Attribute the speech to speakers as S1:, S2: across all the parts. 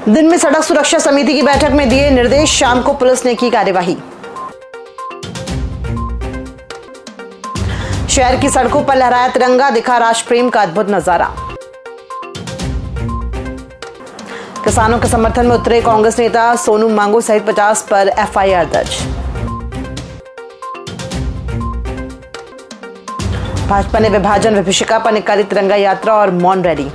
S1: दिन में सड़क सुरक्षा समिति की बैठक में दिए निर्देश, शाम को पुलिस ने की कार्यवाही। शहर की सड़कों पर लहराया तिरंगा, दिखा राष्ट्र प्रेम का अद्भुत नजारा। किसानों के समर्थन में उतरे कांग्रेस नेता, सोनू मांगू सहित 50 पर एफआईआर दर्ज। भाजपा ने विभाजन विभीषिका पर निकाली तिरंगा यात्रा और मौन रैली।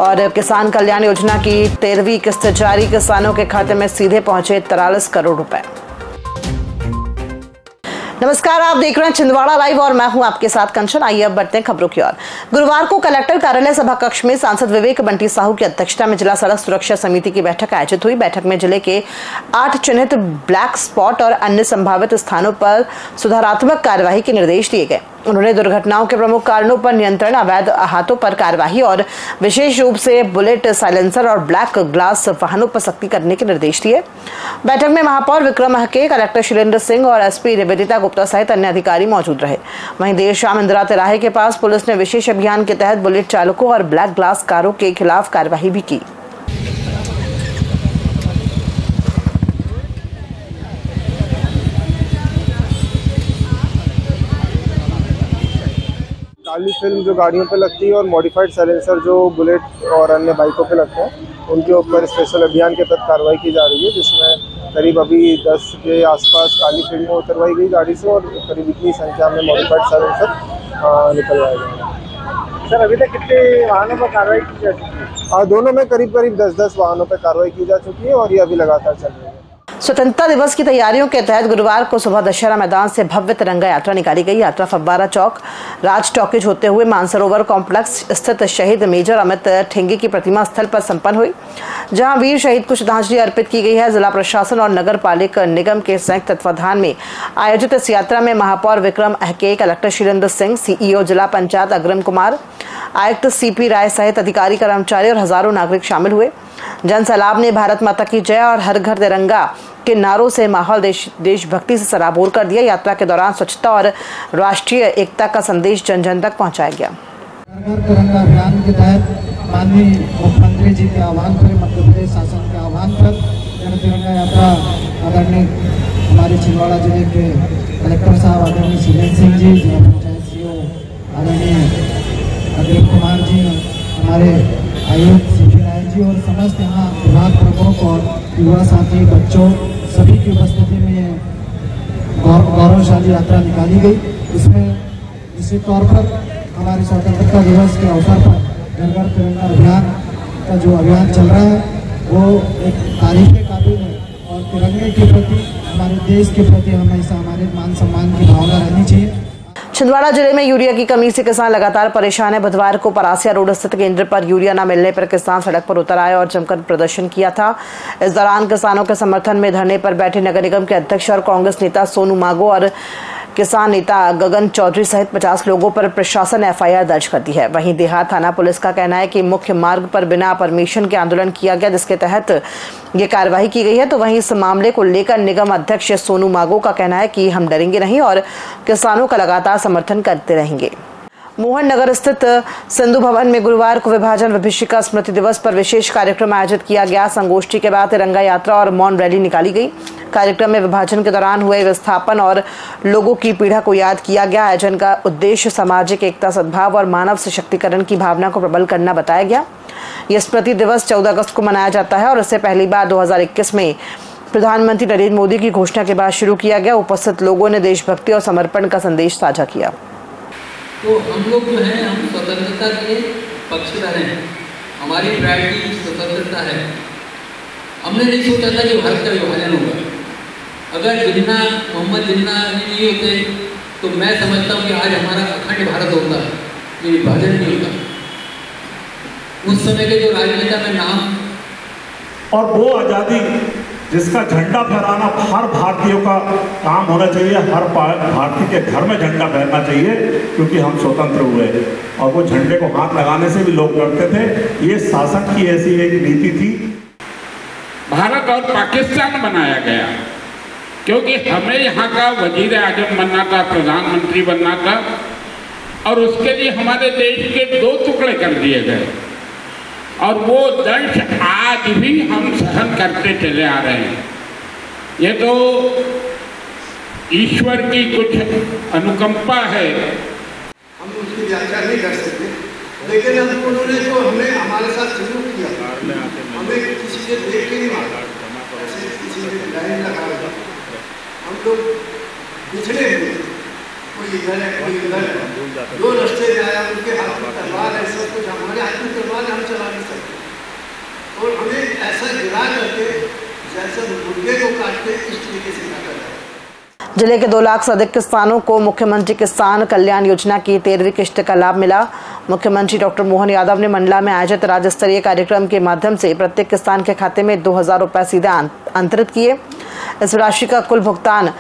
S1: और किसान कल्याण योजना की 13वीं किस्त जारी, किसानों के खाते में सीधे पहुंचे 43 करोड़ रुपए। नमस्कार, आप देख रहे हैं छिंदवाड़ा लाइव और मैं हूं आपके साथ कंचन। आइए अब बढ़ते हैं खबरों की ओर। गुरुवार को कलेक्टर कार्यालय सभा कक्ष में सांसद विवेक बंटी साहू की अध्यक्षता में जिला सड़क सुरक्षा समिति की बैठक आयोजित हुई। बैठक में जिले के 8 चिन्हित ब्लैक स्पॉट और अन्य संभावित स्थानों पर सुधारात्मक कार्यवाही के निर्देश दिए गए। उन्होंने दुर्घटनाओं के प्रमुख कारणों पर नियंत्रण, अवैध हाथों पर कार्यवाही और विशेष रूप से बुलेट साइलेंसर और ब्लैक ग्लास वाहनों पर सख्ती करने के निर्देश दिए। बैठक में महापौर विक्रम महके, कलेक्टर शीलेंद्र सिंह और एसपी निवेदिता गुप्ता सहित अन्य अधिकारी मौजूद रहे। वहीं देर शाम इंदिरा तिराहे के पास पुलिस ने विशेष अभियान के तहत बुलेट चालकों और ब्लैक ग्लास कारों के खिलाफ कार्यवाही भी की।
S2: काली फिल्म जो गाड़ियों पे लगती है और मॉडिफाइड साइलेंसर जो बुलेट और अन्य बाइकों पे लगते हैं, उनके ऊपर स्पेशल अभियान के तहत कार्रवाई की जा रही है, जिसमें करीब अभी 10 के आसपास काली फिल्म उतरवाई गई गाड़ी से और करीब इतनी संख्या में मॉडिफाइड साइलेंसर निकलवाए गए।
S3: सर, अभी तक कितने वाहनों पर कार्रवाई की जा चुकी है?
S2: दोनों में करीब 10-10 वाहनों पर कार्रवाई की जा चुकी है और ये अभी लगातार चल रही है।
S1: स्वतंत्रता दिवस की तैयारियों के तहत गुरुवार को सुबह दशहरा मैदान से भव्य तिरंगा यात्रा निकाली गई। यात्रा फव्वारा चौक, राज टॉकीज होते हुए मानसरोवर कॉम्प्लेक्स स्थित शहीद मेजर अमित ठेंगे की प्रतिमा स्थल पर संपन्न हुई, जहां वीर शहीद को श्रद्धांजलि अर्पित की गई है। जिला प्रशासन और नगर पालिका निगम के संयुक्त तत्वाधान में आयोजित इस यात्रा में महापौर विक्रम महके, कलेक्टर शीलेंद्र सिंह, सीईओ जिला पंचायत अग्रम कुमार, आयुक्त सीपी राय सहित अधिकारी, कर्मचारी और हजारों नागरिक शामिल हुए। जन सैलाब ने भारत माता की जय और हर घर तिरंगा के नारों से माहौल देशभक्ति से सराबोर कर दिया। यात्रा के दौरान स्वच्छता और राष्ट्रीय एकता का संदेश जन जन तक पहुंचाया गया।
S4: तिरंगा अभियान के तहत माननीय मुख्यमंत्री जी के आह्वान पर, मध्य प्रदेश शासन के आह्वान पर जन तिरंगा यात्रा आदरणीय हमारे छिंदवाड़ा जिले के कलेक्टर साहब आदरणीय शीलेंद्र सिंह जी, जिला पंचायत सीईओ आदरणीय अग्रम कुमार जी, हमारे आयुक्त सीपी राय जी और समस्त यहाँ विभाग प्रमुख और युवा साथी, बच्चों सभी की उपस्थिति में गौरवशाली यात्रा निकाली गई। इसमें निश्चित तौर पर हमारे स्वतंत्रता दिवस के अवसर पर घर घर तिरंगा अभियान का जो अभियान चल रहा है वो एक तारीफ के काबिल है और तिरंगे के प्रति, हमारे देश के प्रति हमेशा हमारे मान सम्मान की भावना रहनी चाहिए।
S1: छिंदवाड़ा जिले में यूरिया की कमी से किसान लगातार परेशान है। बुधवार को परासिया रोड स्थित केंद्र पर यूरिया न मिलने पर किसान सड़क पर उतर आए और जमकर प्रदर्शन किया था। इस दौरान किसानों के समर्थन में धरने पर बैठे नगर निगम के अध्यक्ष और कांग्रेस नेता सोनू मांगू और किसान नेता गगन चौधरी सहित 50 लोगों पर प्रशासन ने एफआईआर दर्ज कर दी है। वहीं देहात थाना पुलिस का कहना है कि मुख्य मार्ग पर बिना परमिशन के आंदोलन किया गया, जिसके तहत ये कार्रवाई की गई है। तो वहीं इस मामले को लेकर निगम अध्यक्ष सोनू मांगू का कहना है कि हम डरेंगे नहीं और किसानों का लगातार समर्थन करते रहेंगे। मोहन नगर स्थित सिंधु भवन में गुरुवार को विभाजन विभीषिका स्मृति दिवस पर विशेष कार्यक्रम आयोजित किया गया। संगोष्ठी के बाद तिरंगा यात्रा और मौन रैली निकाली गई। कार्यक्रम में विभाजन के दौरान हुए विस्थापन और लोगों की पीड़ा को याद किया गया। आयोजन का उद्देश्य सामाजिक एकता, सद्भाव और मानव सशक्तिकरण की भावना को प्रबल करना बताया गया। यह स्मृति दिवस 14 अगस्त को मनाया जाता है और इससे पहली बार 2021 में प्रधानमंत्री नरेंद्र मोदी की घोषणा के बाद शुरू किया गया। उपस्थित लोगों ने देशभक्ति और समर्पण का संदेश साझा किया।
S5: तो हम लोग जो है, हम स्वतंत्रता के पक्षधर हैं। हमारी प्रायोरिटी स्वतंत्रता है। हमने नहीं सोचा था कि भारत का विभाजन होगा। अगर जिन्ना मोहम्मद जिन्ना नहीं होते तो मैं समझता हूँ कि आज हमारा अखंड भारत होता, ये विभाजन नहीं होता। उस समय के जो राजनेता में नाम
S6: और वो आज़ादी जिसका झंडा फहराना हर भारतीयों का काम होना चाहिए, हर भारतीय के घर में झंडा फहरना चाहिए, क्योंकि हम स्वतंत्र हुए और वो झंडे को हाथ लगाने से भी लोग डरते थे। ये शासक की ऐसी एक नीति थी।
S7: भारत और पाकिस्तान बनाया गया क्योंकि हमें यहाँ का वजीर आजम बनना था, प्रधानमंत्री बनना था और उसके लिए हमारे देश के 2 टुकड़े कर दिए गए। और वो दर्श आज भी हम सहन करते चले आ रहे हैं। ये तो ईश्वर की कुछ अनुकंपा है।
S8: हम उसकी व्याख्या नहीं कर सकते, लेकिन उन्होंने जो हमें हमारे साथ सलूक किया, हमें किसी से देख के नहीं मारा, ऐसे किसी ने लाइन लगा रहा, हम लोग बिछड़े हुए, कोई इधर है कोई इधर है, दो रास्ते में आया, उनके हाथ में तलवार है, सब कुछ हमारे हाथ में तलवार है, हम चला नहीं सकते। और हमें ऐसा गिरा करके जैसे मुर्गे को काटते इस तरीके से काटा जाए।
S1: जिले के 2 लाख से अधिक किसानों को मुख्यमंत्री किसान कल्याण योजना की 13वीं किश्त का लाभ मिला। मुख्यमंत्री डॉक्टर मोहन यादव ने मंडला में आयोजित राज्य स्तरीय कार्यक्रम के माध्यम से प्रत्येक किसान के खाते में 2000 रुपए सीधे अंतरित किए। इस राशि का कुल भुगतान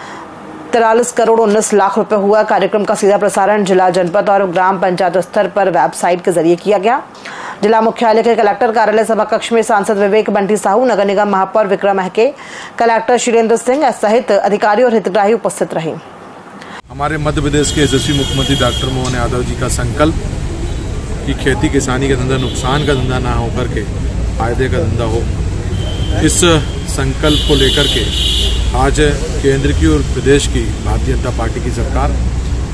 S1: 43 करोड़ 19 लाख रुपए हुआ। कार्यक्रम का सीधा प्रसारण जिला, जनपद और ग्राम पंचायत स्तर पर वेबसाइट के जरिए किया गया। जिला मुख्यालय के कलेक्टर कार्यालय सभा कक्ष में सांसद विवेक बंटी साहू, नगर निगम महापौर विक्रम महके, कलेक्टर शीलेंद्र सिंह सहित अधिकारी और हितग्राही उपस्थित रहे।
S9: हमारे मध्य प्रदेश के यशस्वी मुख्यमंत्री डॉक्टर मोहन यादव जी का संकल्प कि खेती किसानी का धंधा नुकसान का धंधा ना होकर के फायदे का धंधा हो, इस संकल्प को लेकर के आज केंद्र की और प्रदेश की भारतीय जनता पार्टी की सरकार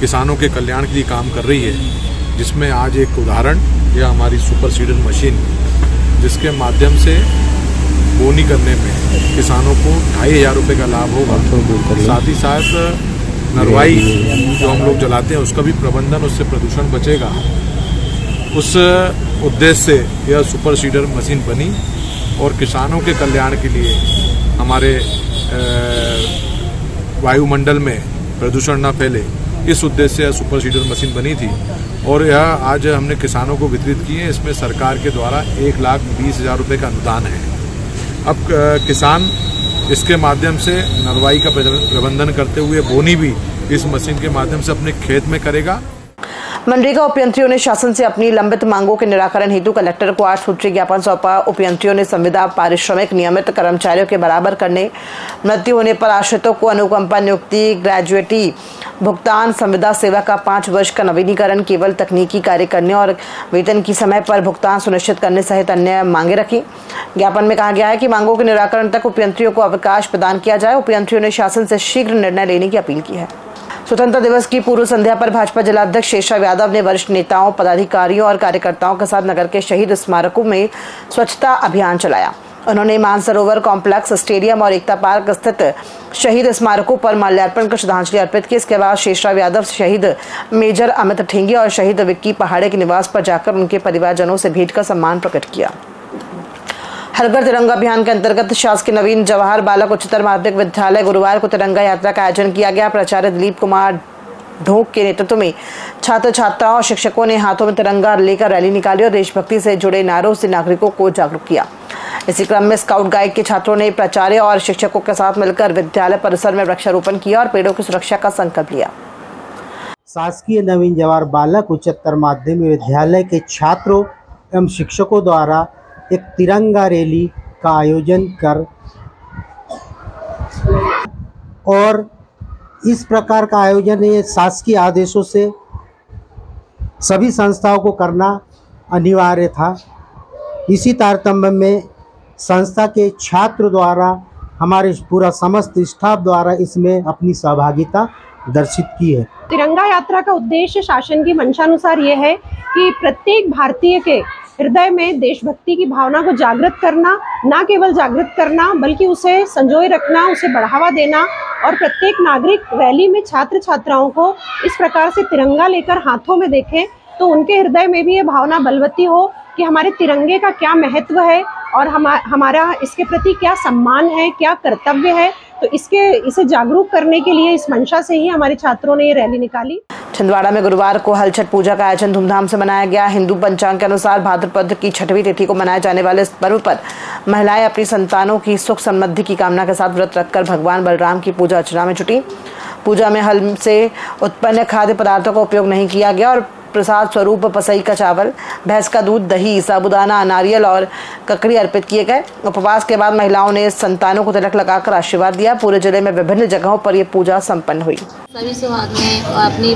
S9: किसानों के कल्याण के लिए काम कर रही है, जिसमें आज एक उदाहरण यह हमारी सुपर सीडर मशीन, जिसके माध्यम से बोनी करने में किसानों को 2500 रुपये का लाभ होगा। साथ ही साथ नरवाई जो हम लोग जलाते हैं उसका भी प्रबंधन, उससे प्रदूषण बचेगा। उस उद्देश्य से यह सुपर सीडर मशीन बनी और किसानों के कल्याण के लिए हमारे वायुमंडल में प्रदूषण न फैले, इस उद्देश्य से सुपर सीडर मशीन बनी थी और यह आज हमने किसानों को वितरित की है। इसमें सरकार के द्वारा 1,20,000 रुपये का अनुदान है। अब किसान इसके माध्यम से नरवाई का प्रबंधन करते हुए बोनी भी इस मशीन के माध्यम से अपने खेत में करेगा।
S1: मनरेगा उपयंत्रियों ने शासन से अपनी लंबित मांगों के निराकरण हेतु कलेक्टर को 8 सूत्रीय ज्ञापन सौंपा। उपयंत्रियों ने संविदा पारिश्रमिक नियमित कर्मचारियों के बराबर करने, मृत्यु होने पर आश्रितों को अनुकंपा नियुक्ति, ग्रेजुएटी भुगतान, संविदा सेवा का 5 वर्ष का नवीनीकरण, केवल तकनीकी कार्य करने और वेतन की समय पर भुगतान सुनिश्चित करने सहित अन्य मांगे रखी। ज्ञापन में कहा गया है कि मांगों के निराकरण तक उपयंत्रियों को अवकाश प्रदान किया जाए। उपयंत्रियों ने शासन से शीघ्र निर्णय लेने की अपील की है। स्वतंत्रता दिवस की पूर्व संध्या पर भाजपा जिलाध्यक्ष शेषराव यादव ने वरिष्ठ नेताओं, पदाधिकारियों और कार्यकर्ताओं के साथ नगर के शहीद स्मारकों में स्वच्छता अभियान चलाया। उन्होंने मानसरोवर कॉम्प्लेक्स, स्टेडियम और एकता पार्क स्थित शहीद स्मारकों पर माल्यार्पण कर श्रद्धांजलि अर्पित की। इसके बाद शेषराव यादव शहीद मेजर अमित ठेंगी और शहीद विक्की पहाड़े के निवास पर जाकर उनके परिवारजनों से भेंट कर सम्मान प्रकट किया। हर घर तिरंगा अभियान के अंतर्गत शासकीय नवीन जवाहर बालक उच्चतर माध्यमिक विद्यालय गुरुवार को तिरंगा यात्रा का आयोजन किया गया। प्राचार्य दिलीप कुमार ढोक के नेतृत्व में छात्र छात्राओं और शिक्षकों ने हाथों में तिरंगा लेकर रैली निकाली और देशभक्ति से जुड़े नारों से नागरिकों को जागरूक किया। इसी क्रम में स्काउट गाइड के छात्रों ने प्राचार्य और शिक्षकों के साथ मिलकर विद्यालय परिसर में वृक्षारोपण किया और पेड़ों की सुरक्षा का संकल्प लिया।
S10: शासकीय नवीन जवाहर बालक उच्चतर माध्यमिक विद्यालय के छात्रों एवं शिक्षकों द्वारा एक तिरंगा रैली का आयोजन कर और इस प्रकार का आयोजन ये शासकीय आदेशों से सभी संस्थाओं को करना अनिवार्य था। इसी तारतम्य में संस्था के छात्र द्वारा, हमारे पूरा समस्त स्टाफ द्वारा इसमें अपनी सहभागिता दर्शित की है।
S11: तिरंगा यात्रा का उद्देश्य शासन की मंशानुसार ये है कि प्रत्येक भारतीय के हृदय में देशभक्ति की भावना को जागृत करना, ना केवल जागृत करना बल्कि उसे संजोए रखना, उसे बढ़ावा देना और प्रत्येक नागरिक रैली में छात्र छात्राओं को इस प्रकार से तिरंगा लेकर हाथों में देखें तो उनके हृदय में भी ये भावना बलवती हो कि हमारे तिरंगे का क्या महत्व है और हमारा इसके प्रति क्या सम्मान है, क्या कर्तव्य है। तो इसे जागरूक करने के लिए इस मंशा से ही हमारे छात्रों ने ये रैली निकाली।
S1: छिंदवाड़ा में गुरुवार को हल छठ पूजा का आयोजन धूमधाम से मनाया गया। हिंदू पंचांग के अनुसार भाद्रपद की 6वीं तिथि को मनाए जाने वाले इस पर्व पर महिलाएं अपनी संतानों की सुख समृद्धि की कामना के साथ व्रत रखकर भगवान बलराम की पूजा अर्चना में जुटी। पूजा में हल से उत्पन्न खाद्य पदार्थों का उपयोग नहीं किया गया और प्रसाद स्वरूप पसई का चावल, भैंस का दूध, दही, साबुदाना, नारियल और ककड़ी अर्पित किए गए। उपवास के बाद महिलाओं ने संतानों को तिलक लगाकर आशीर्वाद दिया। पूरे जिले में विभिन्न जगहों पर यह पूजा संपन्न हुई।
S12: सभी सुहागिनें अपने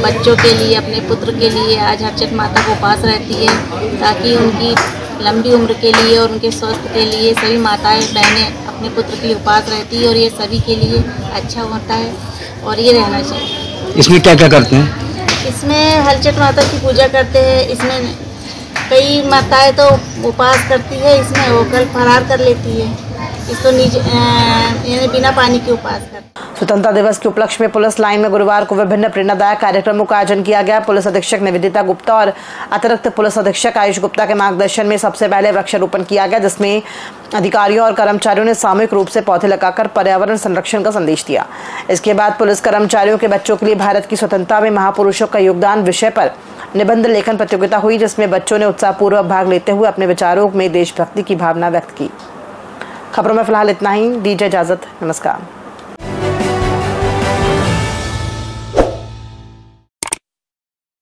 S12: बच्चों के लिए, अपने पुत्र के लिए आज हर छठ माता को उपास रहती है ताकि उनकी लंबी उम्र के लिए और उनके स्वास्थ्य के लिए सभी माताएं बहनें अपने पुत्र के लिए उपवास रहती है और ये सभी के लिए अच्छा होता है और ये रहना चाहिए।
S13: इसमें क्या क्या करते हैं?
S12: इसमें हलचट माता की पूजा करते हैं। इसमें कई माताएं तो उपवास करती है, इसमें होकर फरार कर लेती है, इसको यानी बिना पानी के उपवास करते।
S1: स्वतंत्रता दिवस के उपलक्ष्य में पुलिस लाइन में गुरुवार को विभिन्न प्रेरणादायक कार्यक्रमों का आयोजन किया गया। पुलिस अधीक्षक निवेदिता गुप्ता और अतिरिक्त पुलिस अधीक्षक आयुष गुप्ता के मार्गदर्शन में सबसे पहले वृक्षारोपण किया गया, जिसमें अधिकारियों और कर्मचारियों ने सामूहिक रूप से पौधे लगाकर पर्यावरण संरक्षण का संदेश दिया। इसके बाद पुलिस कर्मचारियों के बच्चों के लिए भारत की स्वतंत्रता में महापुरुषों का योगदान विषय पर निबंध लेखन प्रतियोगिता हुई, जिसमें बच्चों ने उत्साहपूर्वक भाग लेते हुए अपने विचारों में देशभक्ति की भावना व्यक्त की। खबरों में फिलहाल इतना ही। दीजिए इजाजत, नमस्कार।